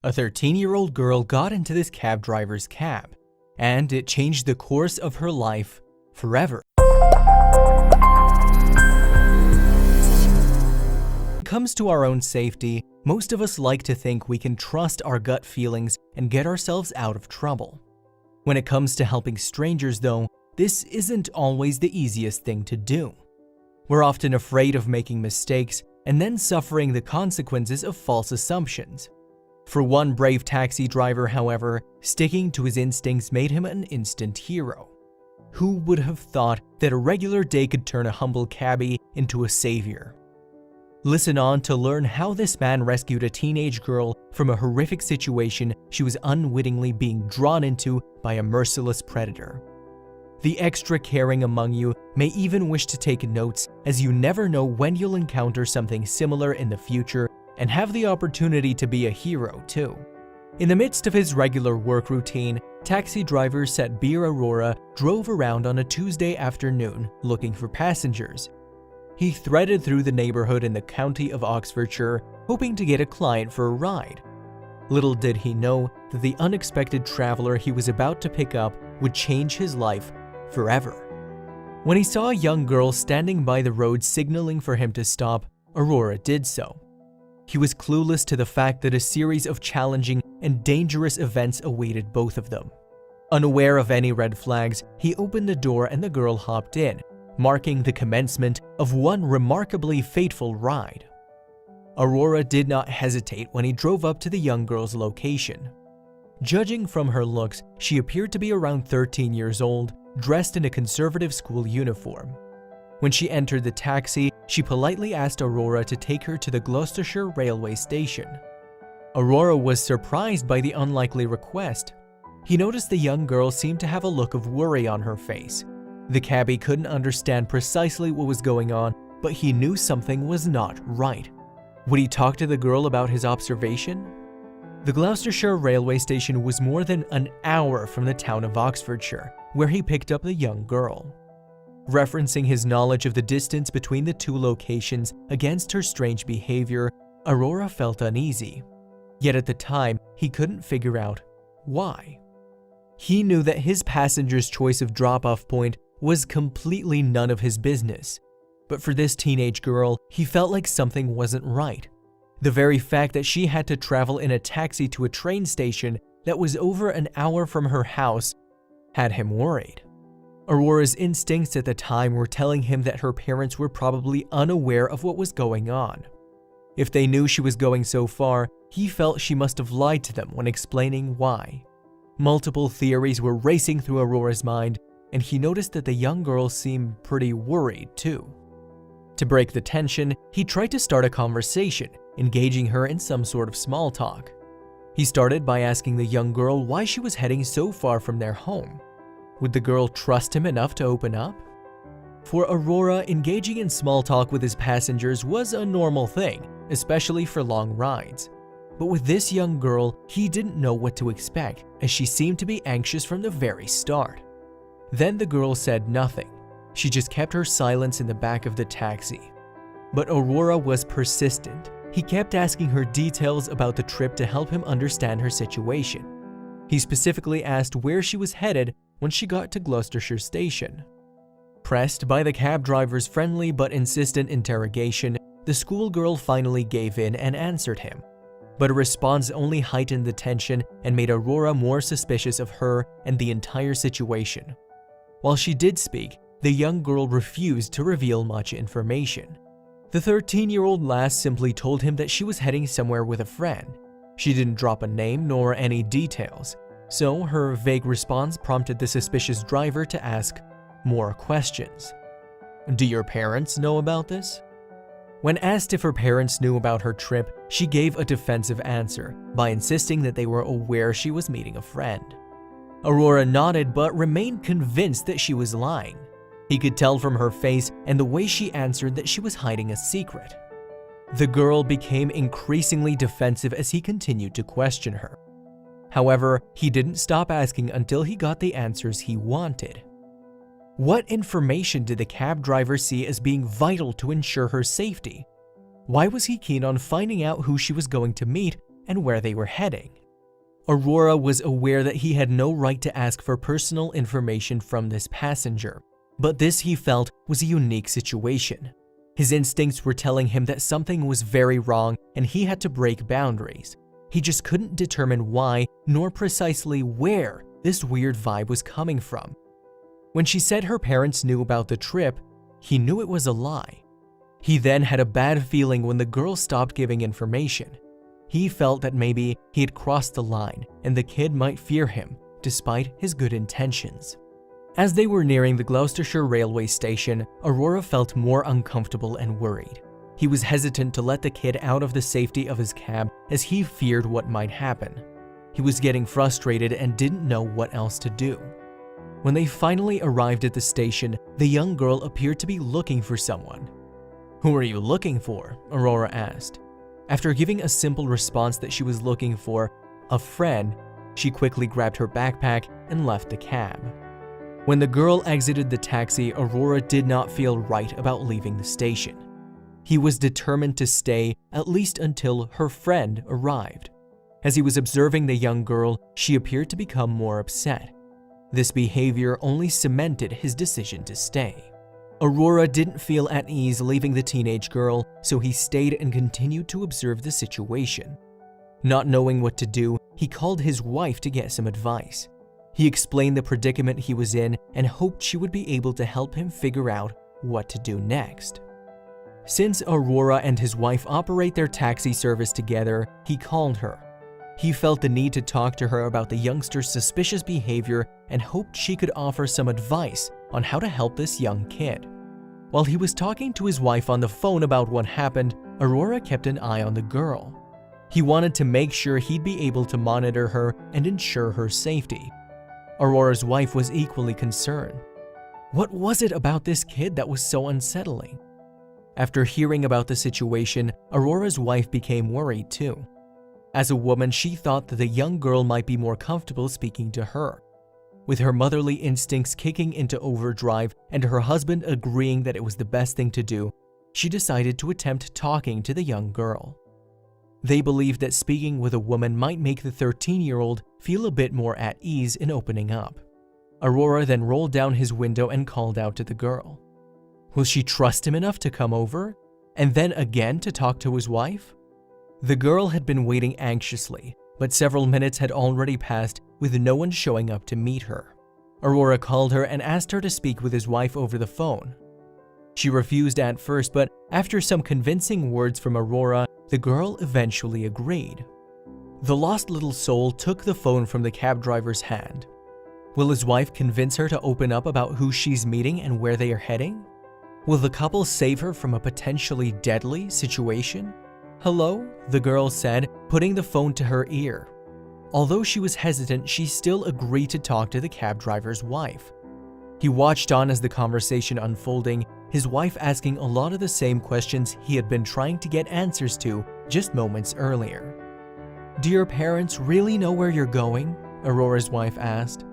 A 13-year-old girl got into this cab driver's cab, and it changed the course of her life forever. When it comes to our own safety, most of us like to think we can trust our gut feelings and get ourselves out of trouble. When it comes to helping strangers, though, this isn't always the easiest thing to do. We're often afraid of making mistakes and then suffering the consequences of false assumptions. For one brave taxi driver, however, sticking to his instincts made him an instant hero. Who would have thought that a regular day could turn a humble cabbie into a savior? Listen on to learn how this man rescued a teenage girl from a horrific situation she was unwittingly being drawn into by a merciless predator. The extra caring among you may even wish to take notes, as you never know when you'll encounter something similar in the future and have the opportunity to be a hero too. In the midst of his regular work routine, taxi driver Satbir Aurora drove around on a Tuesday afternoon looking for passengers. He threaded through the neighborhood in the county of Oxfordshire, hoping to get a client for a ride. Little did he know that the unexpected traveler he was about to pick up would change his life forever. When he saw a young girl standing by the road signaling for him to stop, Aurora did so. He was clueless to the fact that a series of challenging and dangerous events awaited both of them. Unaware of any red flags, he opened the door and the girl hopped in, marking the commencement of one remarkably fateful ride. Aurora did not hesitate when he drove up to the young girl's location. Judging from her looks, she appeared to be around 13 years old, dressed in a conservative school uniform. When she entered the taxi, she politely asked Aurora to take her to the Gloucestershire railway station. Aurora was surprised by the unlikely request. He noticed the young girl seemed to have a look of worry on her face. The cabbie couldn't understand precisely what was going on, but he knew something was not right. Would he talk to the girl about his observation? The Gloucestershire railway station was more than an hour from the town of Oxfordshire, where he picked up the young girl. Referencing his knowledge of the distance between the two locations against her strange behavior, Aurora felt uneasy. Yet at the time, he couldn't figure out why. He knew that his passenger's choice of drop-off point was completely none of his business. But for this teenage girl, he felt like something wasn't right. The very fact that she had to travel in a taxi to a train station that was over an hour from her house had him worried. Aurora's instincts at the time were telling him that her parents were probably unaware of what was going on. If they knew she was going so far, he felt she must have lied to them when explaining why. Multiple theories were racing through Aurora's mind, and he noticed that the young girl seemed pretty worried too. To break the tension, he tried to start a conversation, engaging her in some sort of small talk. He started by asking the young girl why she was heading so far from their home. Would the girl trust him enough to open up? For Aurora, engaging in small talk with his passengers was a normal thing, especially for long rides. But with this young girl, he didn't know what to expect, as she seemed to be anxious from the very start. Then the girl said nothing. She just kept her silence in the back of the taxi. But Aurora was persistent. He kept asking her details about the trip to help him understand her situation. He specifically asked where she was headed when she got to Gloucestershire station. Pressed by the cab driver's friendly but insistent interrogation, the schoolgirl finally gave in and answered him. But a response only heightened the tension and made Aurora more suspicious of her and the entire situation. While she did speak, the young girl refused to reveal much information. The 13-year-old lass simply told him that she was heading somewhere with a friend. She didn't drop a name nor any details, so her vague response prompted the suspicious driver to ask more questions. "Do your parents know about this?" When asked if her parents knew about her trip, she gave a defensive answer by insisting that they were aware she was meeting a friend. Aurora nodded but remained convinced that she was lying. He could tell from her face and the way she answered that she was hiding a secret. The girl became increasingly defensive as he continued to question her. However, he didn't stop asking until he got the answers he wanted. What information did the cab driver see as being vital to ensure her safety? Why was he keen on finding out who she was going to meet and where they were heading. Aurora was aware that he had no right to ask for personal information from this passenger, but this, he felt, was a unique situation. His instincts were telling him that something was very wrong and he had to break boundaries. He just couldn't determine why, nor precisely where, this weird vibe was coming from. When she said her parents knew about the trip, he knew it was a lie. He then had a bad feeling when the girl stopped giving information. He felt that maybe he had crossed the line and the kid might fear him, despite his good intentions. As they were nearing the Gloucestershire railway station, Aurora felt more uncomfortable and worried. He was hesitant to let the kid out of the safety of his cab as he feared what might happen. He was getting frustrated and didn't know what else to do. When they finally arrived at the station, the young girl appeared to be looking for someone. "Who are you looking for?" Aurora asked. After giving a simple response that she was looking for a friend, she quickly grabbed her backpack and left the cab. When the girl exited the taxi, Aurora did not feel right about leaving the station. He was determined to stay at least until her friend arrived. As he was observing the young girl, she appeared to become more upset. This behavior only cemented his decision to stay. Aurora didn't feel at ease leaving the teenage girl, so he stayed and continued to observe the situation. Not knowing what to do, he called his wife to get some advice. He explained the predicament he was in and hoped she would be able to help him figure out what to do next. Since Aurora and his wife operate their taxi service together, he called her. He felt the need to talk to her about the youngster's suspicious behavior and hoped she could offer some advice on how to help this young kid. While he was talking to his wife on the phone about what happened, Aurora kept an eye on the girl. He wanted to make sure he'd be able to monitor her and ensure her safety. Aurora's wife was equally concerned. What was it about this kid that was so unsettling? After hearing about the situation, Aurora's wife became worried too. As a woman, she thought that the young girl might be more comfortable speaking to her. With her motherly instincts kicking into overdrive and her husband agreeing that it was the best thing to do, she decided to attempt talking to the young girl. They believed that speaking with a woman might make the 13-year-old feel a bit more at ease in opening up. Aurora then rolled down his window and called out to the girl. Will she trust him enough to come over? And then again to talk to his wife? The girl had been waiting anxiously, but several minutes had already passed with no one showing up to meet her. Aurora called her and asked her to speak with his wife over the phone. She refused at first, but after some convincing words from Aurora, the girl eventually agreed. The lost little soul took the phone from the cab driver's hand. Will his wife convince her to open up about who she's meeting and where they are heading? Will the couple save her from a potentially deadly situation? "Hello?" the girl said, putting the phone to her ear. Although she was hesitant, she still agreed to talk to the cab driver's wife. He watched on as the conversation unfolding, his wife asking a lot of the same questions he had been trying to get answers to just moments earlier. "Do your parents really know where you're going?" Aurora's wife asked.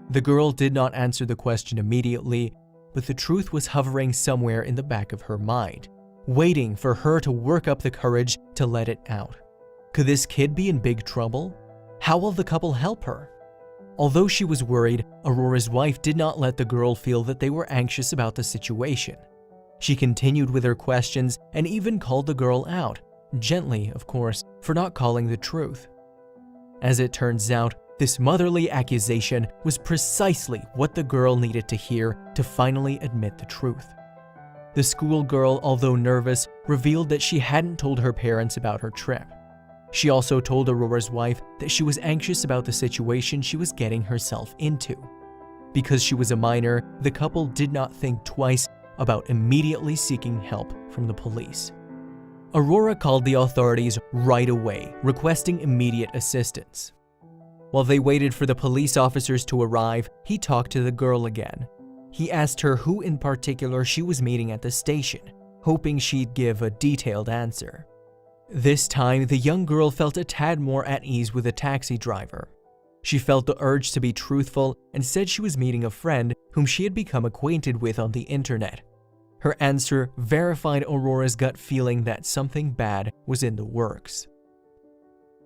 The girl did not answer the question immediately, but the truth was hovering somewhere in the back of her mind, waiting for her to work up the courage to let it out. Could this kid be in big trouble? How will the couple help her? Although she was worried, Aurora's wife did not let the girl feel that they were anxious about the situation. She continued with her questions and even called the girl out, gently, of course, for not calling the truth. As it turns out, this motherly accusation was precisely what the girl needed to hear to finally admit the truth. The schoolgirl, although nervous, revealed that she hadn't told her parents about her trip. She also told Aurora's wife that she was anxious about the situation she was getting herself into. Because she was a minor, the couple did not think twice about immediately seeking help from the police. Aurora called the authorities right away, requesting immediate assistance. While they waited for the police officers to arrive, he talked to the girl again. He asked her who in particular she was meeting at the station, hoping she'd give a detailed answer. This time, the young girl felt a tad more at ease with the taxi driver. She felt the urge to be truthful and said she was meeting a friend whom she had become acquainted with on the internet. Her answer verified Aurora's gut feeling that something bad was in the works.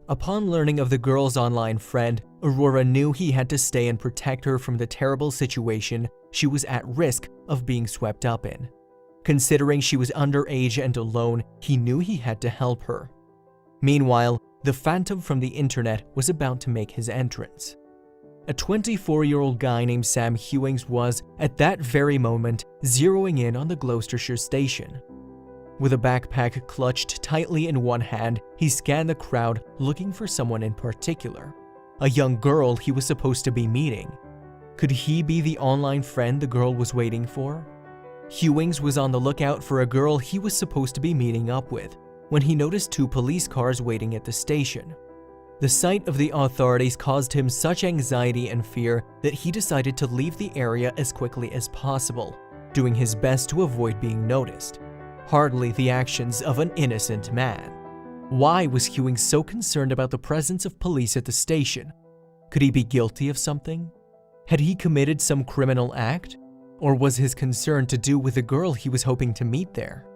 Upon learning of the girl's online friend, Aurora knew he had to stay and protect her from the terrible situation she was at risk of being swept up in. Considering she was underage and alone, he knew he had to help her. Meanwhile, the phantom from the internet was about to make his entrance. A 24-year-old guy named Sam Hewings was, at that very moment, zeroing in on the Gloucestershire station. With a backpack clutched tightly in one hand, he scanned the crowd looking for someone in particular, a young girl he was supposed to be meeting. Could he be the online friend the girl was waiting for? Hewings was on the lookout for a girl he was supposed to be meeting up with when he noticed 2 police cars waiting at the station. The sight of the authorities caused him such anxiety and fear that he decided to leave the area as quickly as possible, doing his best to avoid being noticed. Hardly the actions of an innocent man. Why was Hewings so concerned about the presence of police at the station? Could he be guilty of something? Had he committed some criminal act? Or was his concern to do with the girl he was hoping to meet there?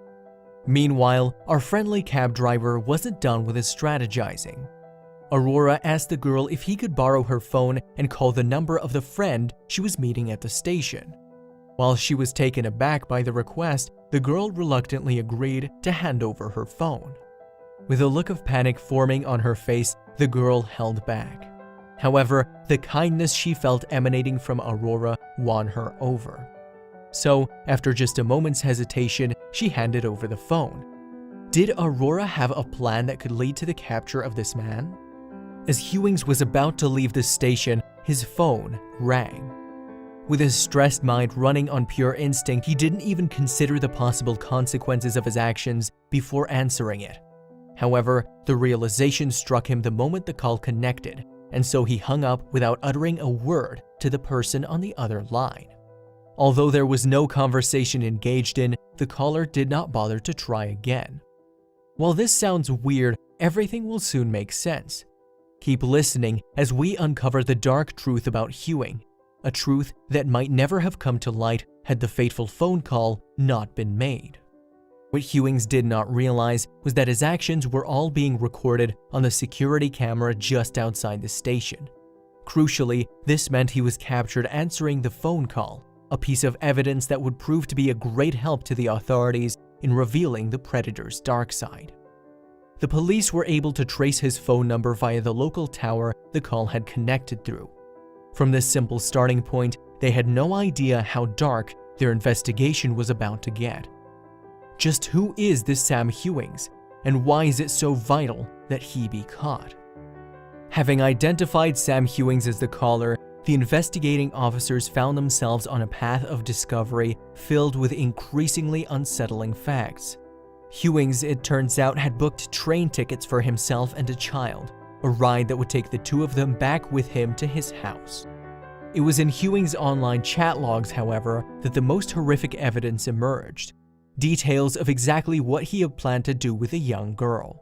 Meanwhile, our friendly cab driver wasn't done with his strategizing. Aurora asked the girl if he could borrow her phone and call the number of the friend she was meeting at the station. While she was taken aback by the request, the girl reluctantly agreed to hand over her phone. With a look of panic forming on her face, the girl held back. However, the kindness she felt emanating from Aurora won her over. So, after just a moment's hesitation, she handed over the phone. Did Aurora have a plan that could lead to the capture of this man? As Hewings was about to leave the station, his phone rang. With his stressed mind running on pure instinct, he didn't even consider the possible consequences of his actions before answering it. However, the realization struck him the moment the call connected, and so he hung up without uttering a word to the person on the other line. Although there was no conversation engaged in, the caller did not bother to try again. While this sounds weird, everything will soon make sense. Keep listening as we uncover the dark truth about Hewing, a truth that might never have come to light had the fateful phone call not been made. What Hewings did not realize was that his actions were all being recorded on the security camera just outside the station. Crucially, this meant he was captured answering the phone call, a piece of evidence that would prove to be a great help to the authorities in revealing the predator's dark side. The police were able to trace his phone number via the local tower the call had connected through. From this simple starting point, they had no idea how dark their investigation was about to get. Just who is this Sam Hewings, and why is it so vital that he be caught? Having identified Sam Hewings as the caller, the investigating officers found themselves on a path of discovery filled with increasingly unsettling facts. Hewings, it turns out, had booked train tickets for himself and a child, a ride that would take the two of them back with him to his house. It was in Hewings' online chat logs, however, that the most horrific evidence emerged. Details of exactly what he had planned to do with a young girl.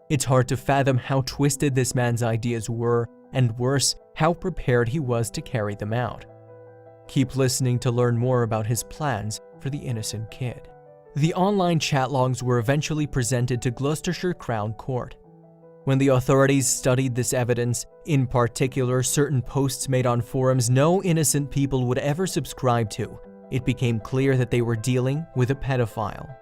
It's hard to fathom how twisted this man's ideas were, and worse, how prepared he was to carry them out. Keep listening to learn more about his plans for the innocent kid. The online chat logs were eventually presented to Gloucestershire Crown Court. When the authorities studied this evidence, in particular certain posts made on forums no innocent people would ever subscribe to, it became clear that they were dealing with a pedophile.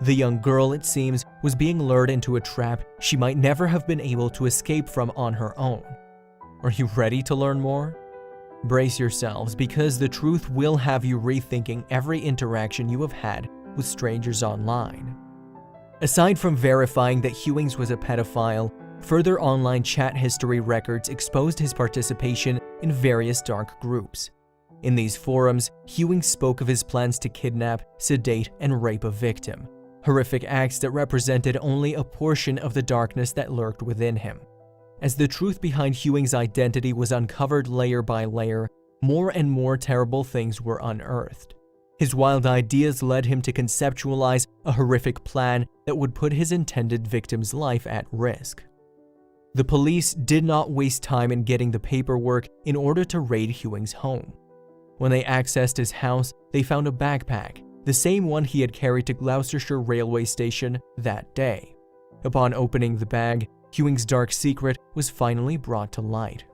The young girl, it seems, was being lured into a trap she might never have been able to escape from on her own. Are you ready to learn more? Brace yourselves, because the truth will have you rethinking every interaction you have had with strangers online. Aside from verifying that Hewings was a pedophile, further online chat history records exposed his participation in various dark groups. In these forums, Hewings spoke of his plans to kidnap, sedate, and rape a victim, horrific acts that represented only a portion of the darkness that lurked within him. As the truth behind Hewings' identity was uncovered layer by layer, more and more terrible things were unearthed. His wild ideas led him to conceptualize a horrific plan that would put his intended victim's life at risk. The police did not waste time in getting the paperwork in order to raid Hewings' home. When they accessed his house, they found a backpack, the same one he had carried to Gloucestershire railway station that day. Upon opening the bag, Ewing's dark secret was finally brought to light.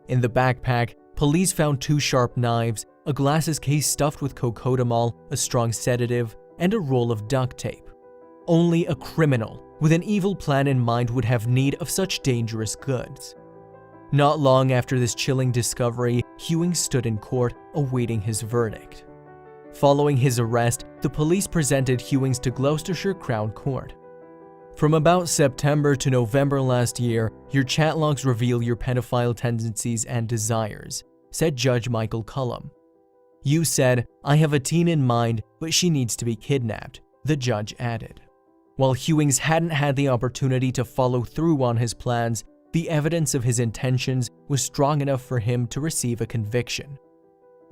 In the backpack, police found 2 sharp knives, a glasses case stuffed with cocodamol, a strong sedative, and a roll of duct tape. Only a criminal with an evil plan in mind would have need of such dangerous goods. Not long after this chilling discovery, Ewing stood in court awaiting his verdict. Following his arrest, the police presented Ewing to Gloucestershire Crown Court. From about September to November last year, your chat logs reveal your pedophile tendencies and desires, said Judge Michael Cullum. You said, I have a teen in mind, but she needs to be kidnapped, the judge added. While Ewing hadn't had the opportunity to follow through on his plans, the evidence of his intentions was strong enough for him to receive a conviction.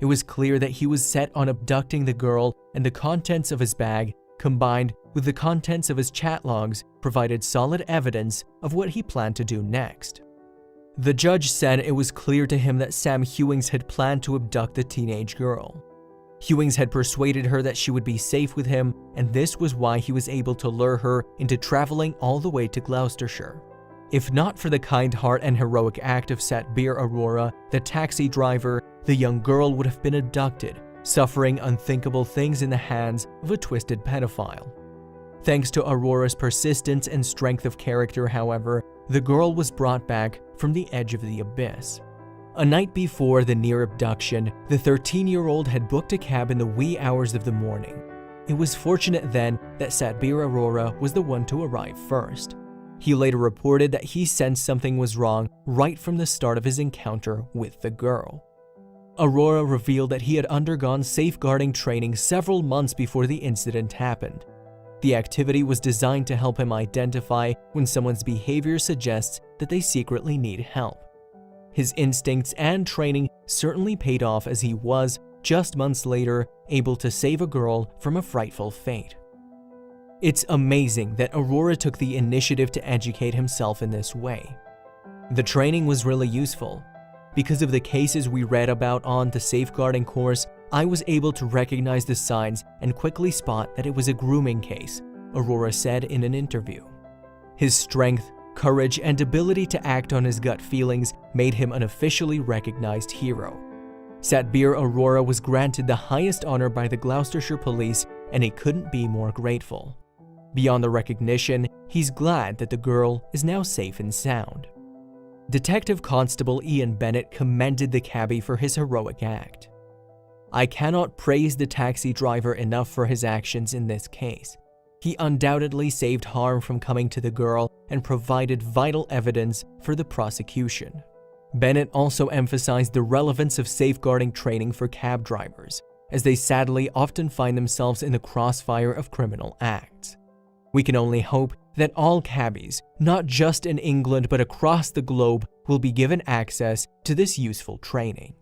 It was clear that he was set on abducting the girl, and the contents of his bag, combined with the contents of his chat logs, provided solid evidence of what he planned to do next. The judge said it was clear to him that Sam Ewing had planned to abduct the teenage girl. Ewing had persuaded her that she would be safe with him, and this was why he was able to lure her into traveling all the way to Gloucestershire. If not for the kind heart and heroic act of Satbir Aurora, the taxi driver, the young girl would have been abducted, suffering unthinkable things in the hands of a twisted pedophile. Thanks to Aurora's persistence and strength of character, however, the girl was brought back from the edge of the abyss. A night before the near abduction, the 13-year-old had booked a cab in the wee hours of the morning. It was fortunate then that Satbir Aurora was the one to arrive first. He later reported that he sensed something was wrong right from the start of his encounter with the girl. Aurora revealed that he had undergone safeguarding training several months before the incident happened. The activity was designed to help him identify when someone's behavior suggests that they secretly need help. His instincts and training certainly paid off, as he was, just months later, able to save a girl from a frightful fate. It's amazing that Aurora took the initiative to educate himself in this way. The training was really useful. Because of the cases we read about on the safeguarding course, I was able to recognize the signs and quickly spot that it was a grooming case, Aurora said in an interview. His strength, courage, and ability to act on his gut feelings made him an officially recognized hero. Satbir Aurora was granted the highest honor by the Gloucestershire Police, and he couldn't be more grateful. Beyond the recognition, he's glad that the girl is now safe and sound. Detective Constable Ian Bennett commended the cabbie for his heroic act. I cannot praise the taxi driver enough for his actions in this case. He undoubtedly saved harm from coming to the girl and provided vital evidence for the prosecution. Bennett also emphasized the relevance of safeguarding training for cab drivers, as they sadly often find themselves in the crossfire of criminal acts. We can only hope that all cabbies, not just in England but across the globe, will be given access to this useful training.